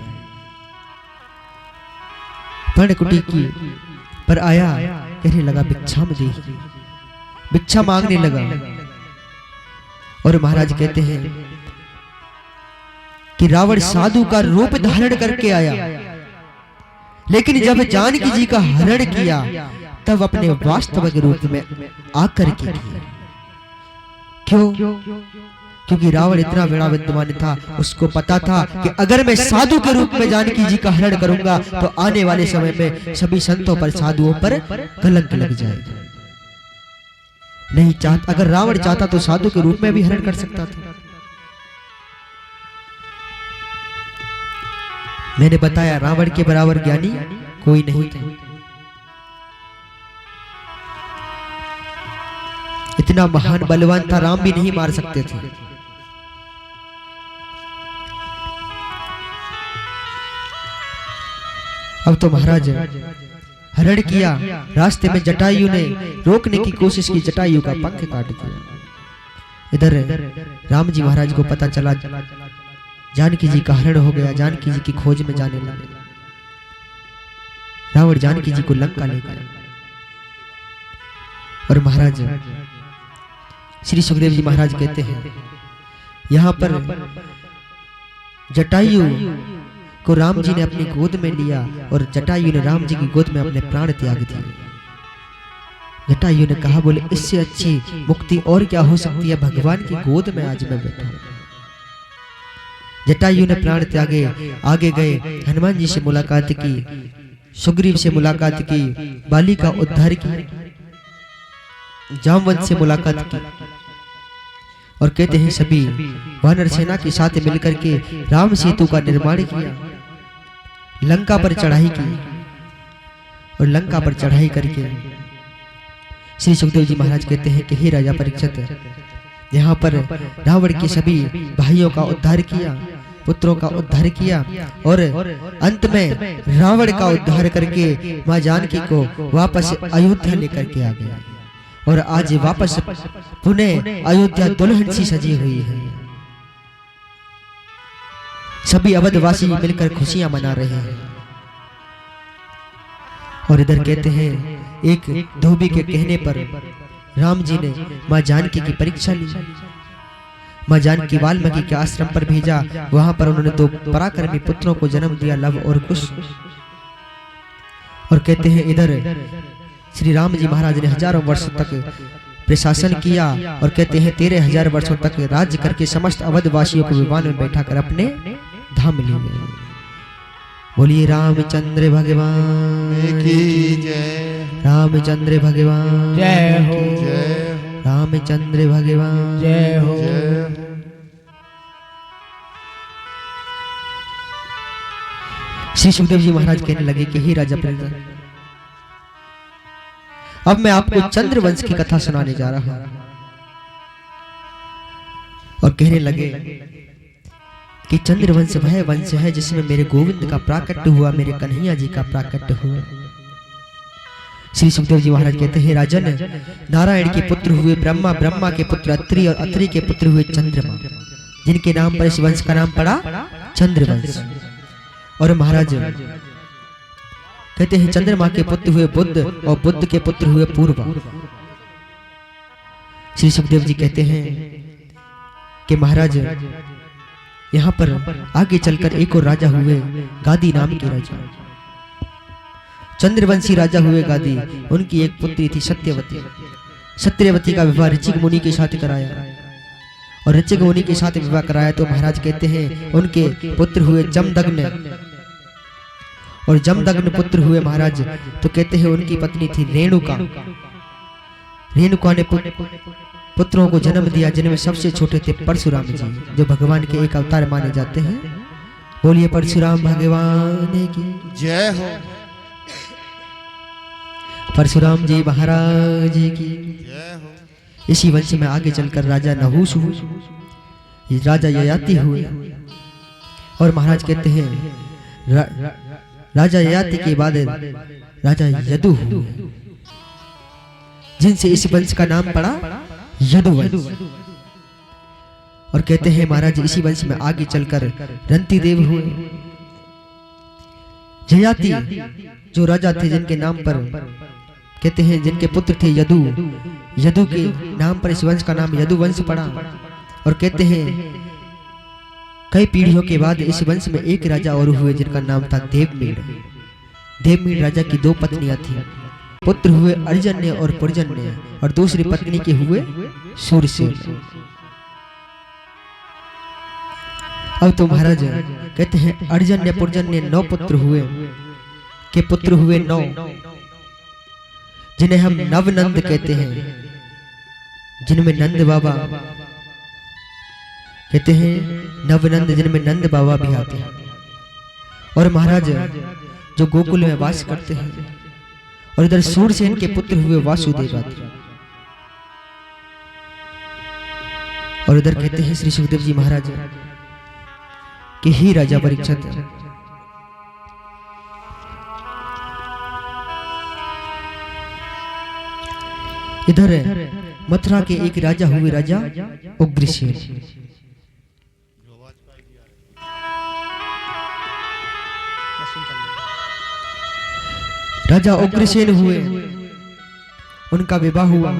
S1: पर्णकुटी की पर आया, कहने लगा भिक्षाम देहि, भिक्षा मांगने लगा। और महाराज कहते हैं कि रावण साधु का रूप धारण करके आया, लेकिन जब जानकी जी का हरण किया तब अपने वास्तविक रूप में आकर के किया। क्यों? क्योंकि रावण इतना बड़ा विद्वान था, उसको पता था कि अगर मैं साधु के रूप में जानकी जी का हरण करूंगा तो आने वाले समय में सभी संतों पर, साधुओं पर कलंक लग जाएगा। नहीं चाहता, अगर रावण चाहता तो साधु के रूप में भी हरण कर सकता था। मैंने बताया रावण के बराबर ज्ञानी कोई नहीं था। इतना महान बलवान था, राम भी नहीं मार सकते थे। अब तो महाराज हरण किया, रास्ते में जटायु ने रोकने की कोशिश की, जटायु का पंख काट दिया। इधर राम जी महाराज को पता चला जानकी जी का हरण हो गया, जानकी जी की खोज में जाने लगे। रावण जानकी जी को लंका ले गया। और महाराज श्री सुखदेव जी महाराज कहते हैं यहां पर जटायु को राम जी ने अपनी गोद में लिया और जटायु ने राम जी की गोद में अपने प्राण त्याग दिए। जटायु ने कहा, बोले इससे अच्छी मुक्ति और क्या हो सकती है, भगवान की गोद में आज मैं बैठा हूं। जटायु ने प्राण त्यागे, आगे गए, हनुमान जी से मुलाकात की, सुग्रीव से मुलाकात की, बाली का उद्धार किया, जामवंत से मुलाकात की। और कहते हैं सभी वानर सेना के साथ मिलकर के राम सेतु का निर्माण किया, लंका पर चढ़ाई की। और लंका पर चढ़ाई करके श्री सुखदेव जी महाराज कहते हैं कि हे राजा परीक्षित, यहाँ पर रावण के सभी भाइयों का उद्धार किया, पुत्रों का उद्धार किया और अंत में रावण का उद्धार करके मां जानकी को वापस अयोध्या लेकर के आ गया। और आज वापस पुनः अयोध्या दुल्हन सी सजी हुई है। सभी अवधवासी मिलकर खुशियां मना रहे हैं। और इधर कहते हैं एक धोबी के कहने पर राम जी ने मां जानकी की परीक्षा ली। मां जानकी वाल्मीकि के आश्रम पर भेजा, वहां पर उन्होंने दो पराक्रमी पुत्रों को जन्म दिया, लव और कुश। और कहते हैं इधर श्री राम जी महाराज ने हजारों वर्षों तक प्रशासन किया और कहते हैं 13,000 वर्षों तक राज्य करके समस्त अवधवासियों को विमान में बैठा कर अपने धाम ले गए। बोलिए रामचंद्र भगवान की जय, रामचंद्र भगवान
S3: जय हो,
S1: रामचंद्र भगवान
S3: जय हो।
S1: श्री सुखदेव जी महाराज कहने लगे कि हे राजा परीक्षित, अब मैं आपको चंद्रवंश की कथा सुनाने जा रहा हूं। और कहने लगे कि चंद्रवंश वह वंश है जिसमें मेरे गोविंद का प्राकट्य हुआ, मेरे कन्हैया जी का प्राकट्य हुआ। श्री सुखदेव जी महाराज कहते हैं राजन, नारायण के पुत्र हुए ब्रह्मा, ब्रह्मा के पुत्र अत्रि और अत्रि के पुत्र हुए चंद्रमा, जिनके नाम पर इस वंश का नाम पड़ा चंद्रवंश। और महाराज कहते हैं चंद्रमा के पुत्र हुए बुद्ध और बुद्ध के पुत्र हुए पूर्वा। श्री सुखदेव जी कहते हैं कि महाराज यहाँ पर आगे चलकर एक और राजा हुए गादी नाम के राजा, चंद्रवंशी राजा हुए गादी। उनकी एक पुत्री थी सत्यवती। सत्यवती का विवाह ऋचिक मुनि के साथ कराया और ऋचिक मुनि के साथ विवाह कराया तो महाराज कहते हैं उनके पुत्र हुए जमदग्न और जमदग्न पुत्र हुए महाराज। तो कहते हैं उनकी पत्नी थी रेणुका। रेणुका ने पुत्रों को जन्म दिया जिनमें सबसे छोटे थे परशुराम जी, जो भगवान के एक अवतार माने जाते हैं। बोलिए परशुराम भगवान की
S2: जय हो।
S1: परशुराम जी महाराज की
S2: जय हो।
S1: इसी वंश में आगे चलकर राजा नहुष हुए, राजा ययाति हुए और महाराज कहते हैं राजा ययाति के बाद राजा यदु हुए, जिनसे इस वंश का नाम पड़ा यदुवंश। और कहते हैं महाराज इसी वंश में आगे चलकर रंती देव हुए। ययाति जो राजा थे जिनके नाम पर कहते हैं जिनके पुत्र थे यदु, यदु के नाम पर इस वंश का नाम यदुवंश पड़ा। और कहते हैं कई पीढ़ियों के बाद इस वंश में एक राजा और हुए जिनका नाम था देवमीड़। देवमीड़ राजा की दो पत्नियां थी, पुत्र हुए अर्जन्य और पुरजन्य और दूसरी पत्नी के हुए सूरसेन। अब तो महाराज कहते हैं अर्जन्य पुरजन्य 9 पुत्र हुए के पुत्र हुए 9, जिन्हें हम नवनंद कहते हैं, जिनमें नंद बाबा कहते हैं नवनंद, जिनमें नंद बाबा भी आते हैं। और महाराज जो गोकुल में वास करते हैं। और इधर सूरसेन के पुत्र हुए वासुदेव आदि। और इधर कहते हैं श्री सुखदेव जी महाराज कि ही राजा परीक्षित इधर मथुरा के एक राजा हुए राजा उग्रसेन। राजा उग्रसेन हुए, उनका विवाह हुआ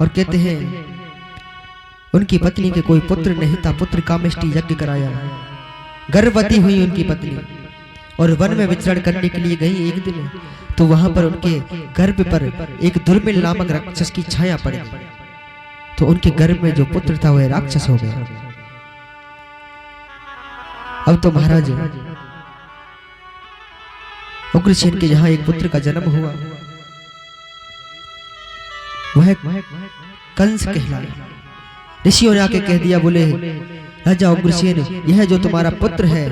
S1: और कहते हैं उनकी पत्नी के कोई पुत्र नहीं था। पुत्र कामेष्टि यज्ञ कराया, गर्भवती हुई उनकी पत्नी और वन में विचरण करने के लिए गई एक दिन। तो वहां पर उनके गर्भ पर एक दुर्मिल नामक राक्षस की छाया पड़ी। तो उनके गर्भ में जो पुत्र था वह राक्षस हो गया। अब तो महाराज उग्रसेन के यहाँ एक पुत्र का जन्म हुआ, वह कंस कहलाया। ऋषियों ने आके कह दिया, बोले राजा उग्रसेन यह जो तुम्हारा पुत्र है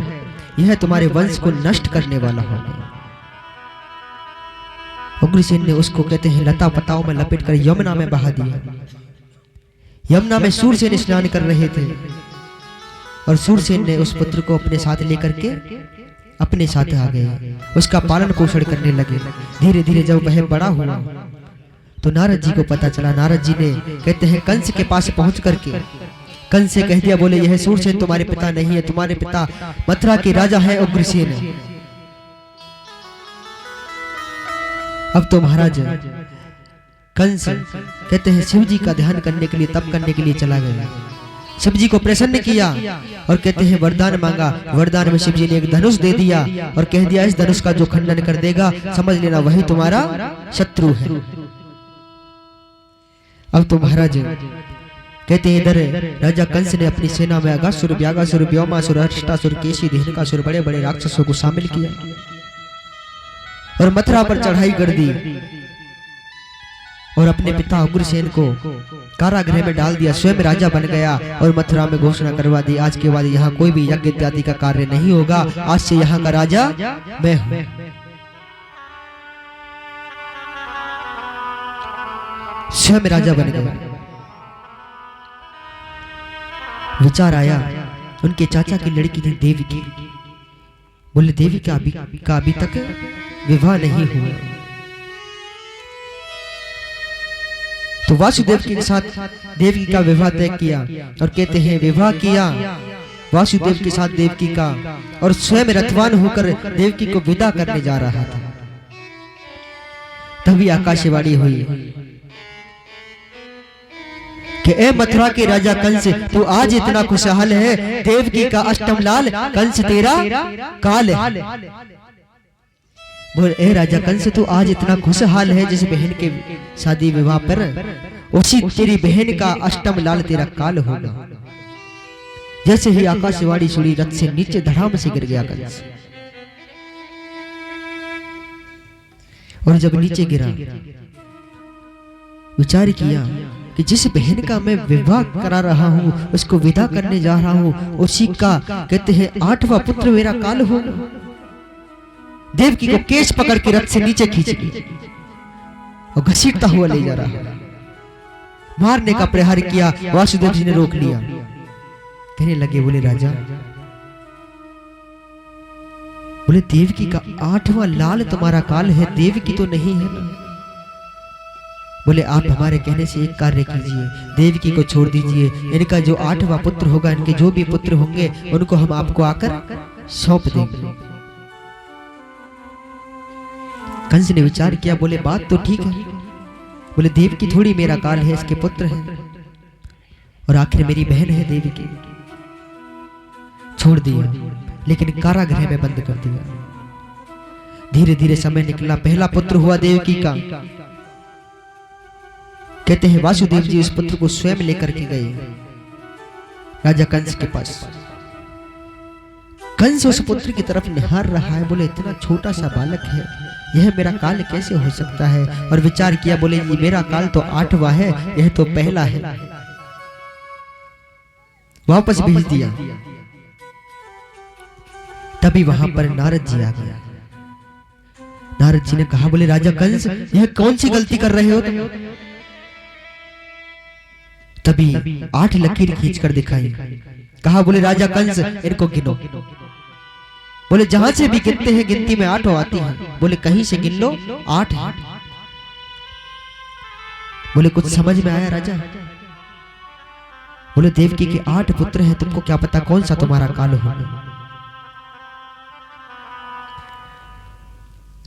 S1: यह तुम्हारे वंश को नष्ट करने वाला होगा। उग्रसेन ने उसको कहते हैं लता पताओं में लपेटकर यमुना में बहा दिया। यमुना में सूरसेन स्नान कर रहे थे और सूरसेन ने उस पुत्र को अपने साथ लेकर के अपने साथ आ गए, उसका पालन पोषण करने लगे। धीरे धीरे जब वह बड़ा हुआ तो नारद जी को पता चला। नारद जी ने कहते हैं कंस के पास पहुंच करके कंस से कह दिया, बोले यह सूरसेन तुम्हारे पिता नहीं है, तुम्हारे पिता मथुरा के राजा है उग्रसेन है। अब तो महाराज कंस कहते हैं शिव जी का ध्यान करने के लिए तप करने के लिए चला गया। शिव जी को प्रसन्न किया और कहते हैं वरदान मांगा। वरदान में शिव जी ने एक धनुष दे दिया और कह दिया इस धनुष का जो खंडन कर देगा समझ लेना वही तुम्हारा शत्रु है। अब तो महाराज कहते हैं इधर राजा कंस ने अपनी सेना में अगासुर, व्यागासुर, व्योमासुर, हर्षासुर, केशी, धेनुकासुर बड़े बड़े राक्षसों को शामिल किया और मथुरा पर चढ़ाई कर दी और अपने पिता उग्रसेन को कारागृह में डाल दिया। स्वयं राजा बन गया और मथुरा में घोषणा करवा दी आज के बाद यहाँ कोई भी यज्ञ इत्यादि का कार्य नहीं होगा, आज से यहाँ का राजा मैं हूं। स्वयं राजा बन गया। विचार आया उनके चाचा की लड़की थी देवकी। बोले देवी का अभी तक विवाह नहीं हुआ। तो वासुदेव के साथ देवकी का विवाह तय किया और कहते हैं विवाह किया वासुदेव के साथ देवकी का और स्वयं रथवान होकर देवकी को विदा करने जा रहा था। तभी आकाशवाणी हुई कि ए मथुरा के राजा कंस, तू आज इतना खुशहाल है, देवकी का अष्टम लाल कंस तेरा काल है। बोल ए राजा कंस, तू आज इतना खुशहाल है, जिस बहन के शादी विवाह पर उसी तेरी बहन का अष्टम लाल तेरा काल होगा। जैसे ही आकाशवाणी सुनी, रथ से नीचे धड़ाम से गिर गया कंस। और जब नीचे गिरा, विचार किया कि जिस बहन का मैं विवाह करा रहा हूं, उसको विदा करने जा रहा हूं, उसी का कहते हैं 8वां पुत्र मेरा काल होगा। देवकी को केश पकड़ के रथ से नीचे खींच लिया और घसीटता हुआ ले जा रहा। मारने का प्रहार किया, वासुदेव जी ने रोक लिया। कहने लगे, बोले राजा, बोले देवकी का 8वां लाल तुम्हारा काल है, देवकी तो नहीं है ना। बोले आप हमारे कहने से एक कार्य कीजिए, देवकी को छोड़ दीजिए, इनका जो 8वां पुत्र होगा, इनके जो भी पुत्र होंगे, उनको हम आपको आकर सौंप देंगे। कंस ने विचार किया, बोले बात तो ठीक है, बोले देवकी थोड़ी मेरा काल है, इसके पुत्र हैं और आखिर मेरी बहन है देवकी। छोड़ दिया, लेकिन कारागृह में बंद कर दिया। धीरे धीरे समय निकला, पहला पुत्र हुआ देवकी का। कहते हैं वासुदेव जी उस पुत्र को स्वयं लेकर के गए राजा कंस के पास। कंस उस पुत्र की तरफ निहार रहा है, बोले इतना छोटा सा बालक है, यह मेरा काल कैसे हो सकता है। और विचार किया, बोले ये मेरा काल तो 8वां है, यह तो पहला है। वापस भेज दिया। तभी वहां पर नारद जी आ गया। नारद जी ने कहा, बोले राजा कंस, यह कौन सी गलती कर रहे हो तुम? तभी 8 लकीर खींच कर दिखाई। कहा, बोले राजा कंस, इनको गिनो। बोले जहां से भी गिनते हैं, गिनती में 8 आती है। बोले कहीं से गिन लो, 8 है। बोले कुछ समझ में आया राजा? बोले देवकी के 8 पुत्र हैं, तुमको क्या पता कौन सा तुम्हारा काल होगा।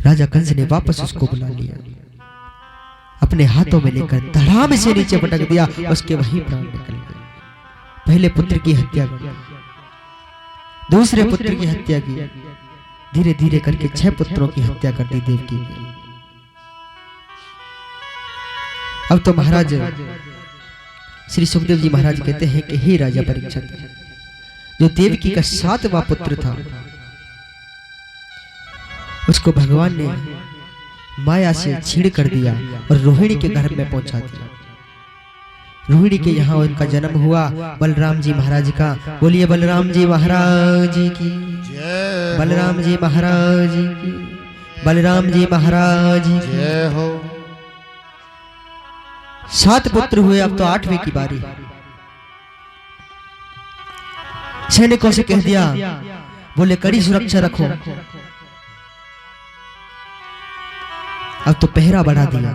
S1: राजा कंस ने वापस उसको बुला लिया, अपने हाथों में लेकर धड़ाम से नीचे पटक दिया। उसके वहीं प्राण निकल गए। पहले पुत्र की हत्या की, दूसरे पुत्र की हत्या की, धीरे धीरे करके 6 पुत्रों की हत्या कर दी देवकी की। अब तो महाराज श्री सुखदेव जी महाराज कहते हैं कि हे राजा परीक्षित, जो देवकी का 7वां पुत्र था, उसको भगवान ने माया से छीड़ कर दिया और रोहिणी के घर में पहुंचा दिया। रोहिणी के यहाँ उनका जन्म हुआ बलराम जी महाराज का। बोलिए बलराम जी महाराज की, बलराम जी महाराज की, बलराम जी महाराज की
S2: जय हो।
S1: 7 पुत्र हुए, अब तो 8वें की बारी। सैनिकों से कह दिया, बोले कड़ी सुरक्षा रखो। अब तो पहरा बढ़ा दिया।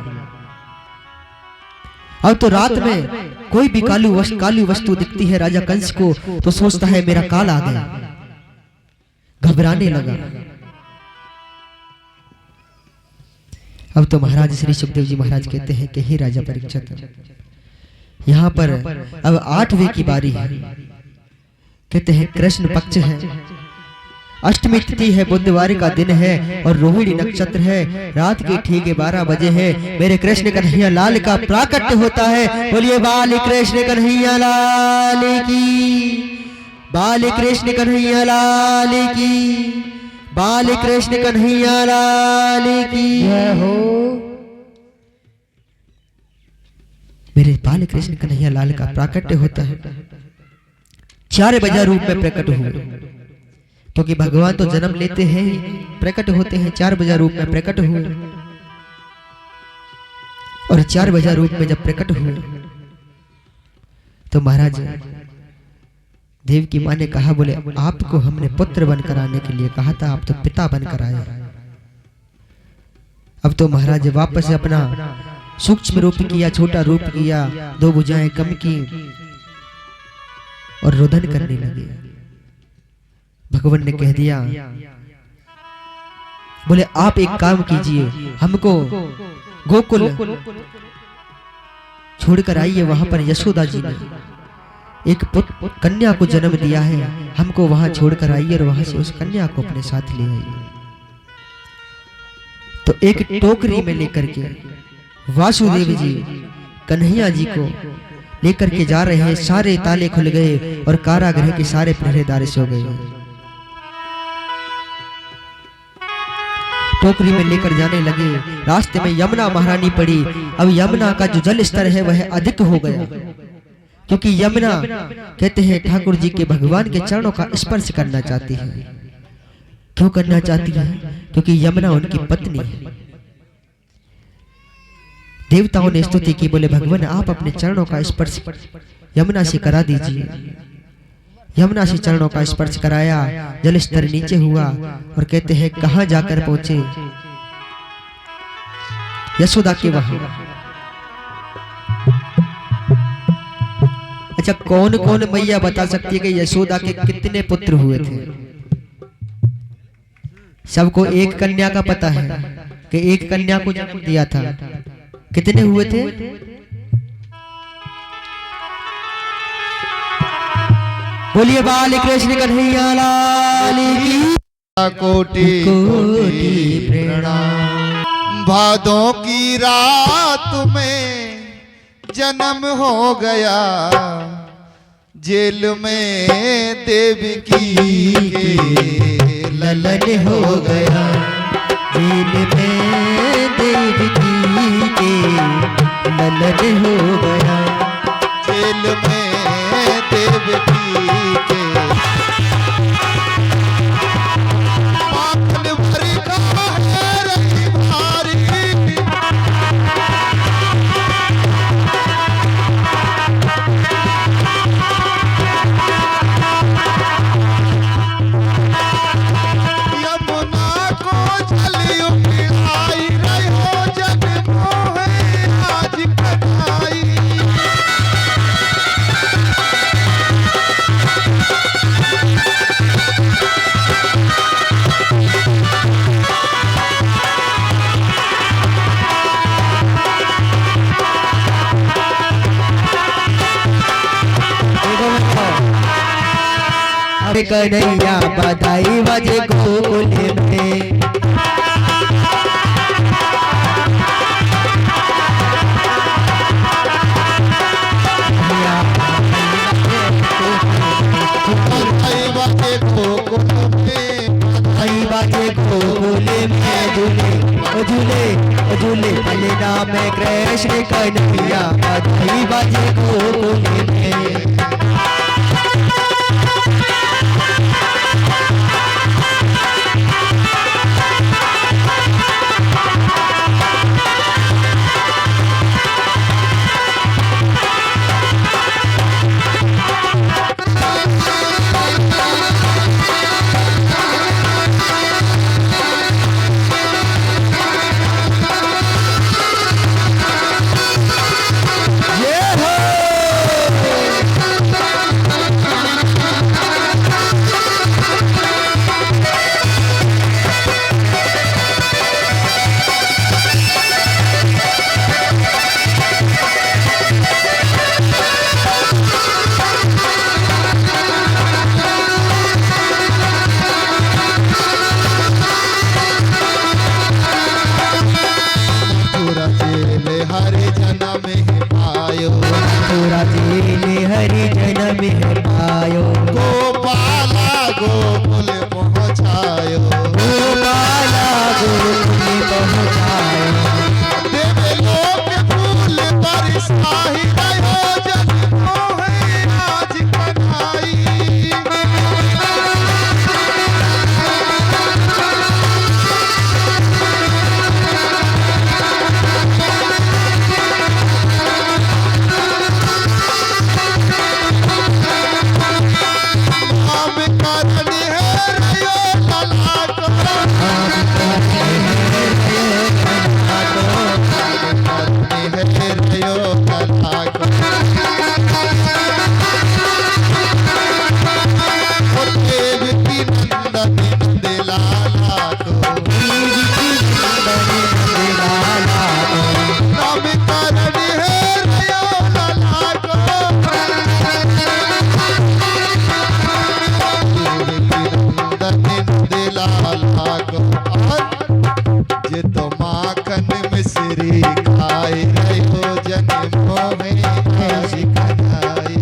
S1: अब तो रात में कोई भी काली वस्तु दिखती है राजा कंस को, तो सोचता है मेरा काल आ गया, घबराने लगा। अब तो महाराज श्री सुखदेव जी महाराज कहते हैं कि हे राजा परीक्षित, यहाँ पर अब 8वें की बारी है। कहते हैं कृष्ण पक्ष है, अष्टमी तिथि है, बुधवार का दिन है और रोहिणी नक्षत्र है। रात के ठीक 12 बजे है। मेरे कृष्ण कन्हैया लाल का प्राकट्य होता है। बोलिए बाल कृष्ण कन्हैया लाल की, बाल कृष्ण कन्हैया लाल की, बाल कृष्ण कन्हैया लाल की जय हो। मेरे बाल कृष्ण कन्हैया लाल का प्राकट्य होता है। 4 बजे रूप में प्रकट हुए, क्योंकि भगवान तो जन्म लेते हैं, प्रकट होते हैं, 4 बजे रूप में प्रकट हुए। और 4 बजे रूप में जब प्रकट हुए तो महाराज देव की माँ ने कहा, बोले आपको हमने पुत्र बनकर आने के लिए कहा था, आप तो पिता बनकर आए। अब तो महाराज वापस अपना सूक्ष्म रूप किया, छोटा रूप किया, 2 भुजाएं कम की और रुदन करने लगे। भगवान ने कह दिया, बोले आप एक काम कीजिए, हमको गोकुल छोड़कर आई है, वहां पर यशोदा जी ने एक कन्या को जन्म दिया है। हमको वहां छोड़कर आई और वहां से उस कन्या को अपने साथ ले आई। तो एक टोकरी में लेकर के वासुदेव जी कन्हैया जी को लेकर के जा रहे हैं। सारे ताले खुल गए और कारागृह के सारे पहरेदार सो गए। टोकरी में लेकर जाने लगे। रास्ते में यमुना महारानी पड़ी। अब यमुना का जो जल स्तर है वह अधिक हो गया, क्योंकि यमुना कहते हैं ठाकुर जी के भगवान के चरणों का स्पर्श करना चाहती है। क्यों करना चाहती है? क्योंकि यमुना उनकी पत्नी है। देवताओं ने स्तुति की, बोले भगवान आप अपने चरणों का स्पर्श यमुना से करा दीजिए। यमुना से चरणों का स्पर्श कराया, जल स्तर नीचे हुआ और कहते हैं कहां जाकर पहुंचे? यशोदा के वहां। अच्छा, कौन कौन मैया बता सकती है कि यशोदा के कितने पुत्र हुए थे? सबको एक कन्या का पता है कि एक कन्या को जन्म दिया था। कितने हुए थे? बोलिए बाल कृष्ण कन्हैया लाल की।
S2: कोटि कोटि प्रणाम। भादों की रात में जन्म हो गया, जेल में देवकी के ललन हो गया।
S1: जेल में देवकी के ललन हो गया।
S2: जेल में देवकी के माखन भर का है रही भारी। यमुना को जलियों की आई रहो जग मोहे आज कन्हाई।
S1: कन्हैया बधाई बजे गोकुल में।
S2: बधाई बजे गोकुल में।
S1: बधाई बजे गोकुल में। झूले झूले झूले भले नाम कृष्ण कन्हैया। बधाई बजे गोकुल में।
S2: हरि जन्म है पायो।
S1: पूरा जेल हरि जन्म है पायो।
S2: गोपाला गोकुल पहुँचायो।
S1: गोपाला गोकुल पहुँचायो।
S2: देवलोक फूल बरसाही रहो जग मोहे आज कन्हाई।
S1: लाला
S2: लाला को और जे तो माखन मिश्री खाए रहो जन्मों में आशिक बनाए।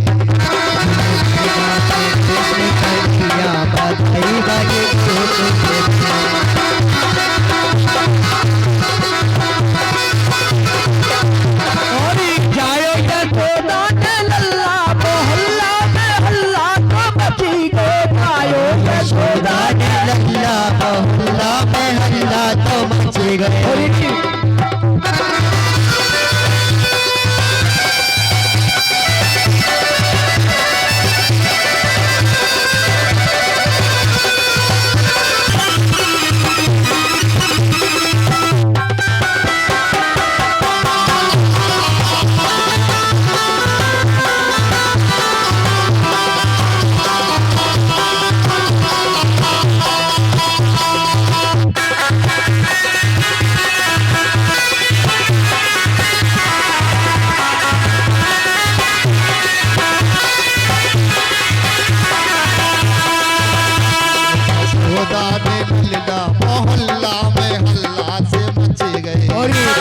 S2: मोहल्ला में हल्ला से मचे गए।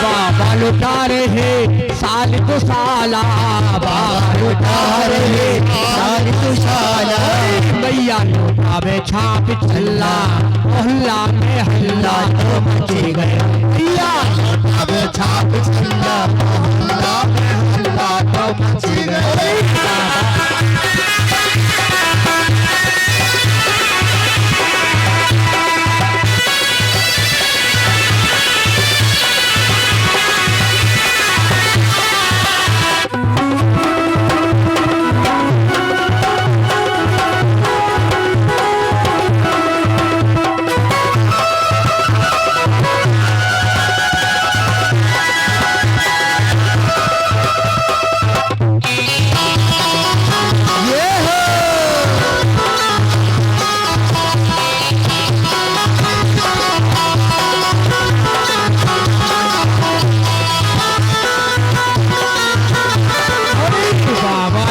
S3: बाबा लुटा रहे साल तो साला, बाबा लुटा रहे साल तो साला, मैया लुटावे छाप चल्ला, मोहल्ला में हल्ला तो मचे गए। मैया लुटावे छाप चल्ला, मोहल्ला में हल्ला तो मचे गए।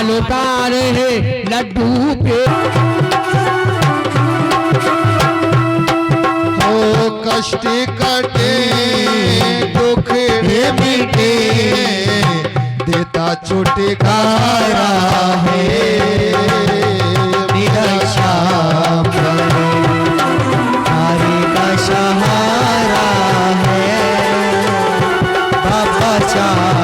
S3: लुटा रहे लड्डू पे
S2: हो कष्ट कटे दुख मिटे, देता छुटकारा है मेरा श्याम
S1: हरे का सहारा है बाबा श्याम।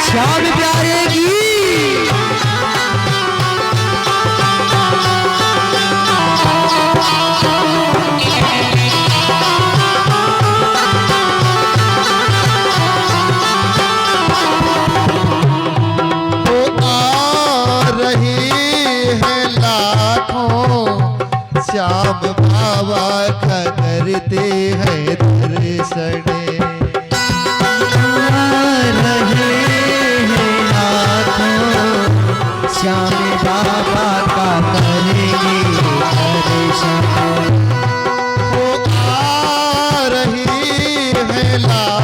S1: श्याम प्यारे की
S2: श्याम बाबा करते हैं दर्शन,
S1: श्याम बाबा का करेंगे दर्शन।
S2: वो आ रही है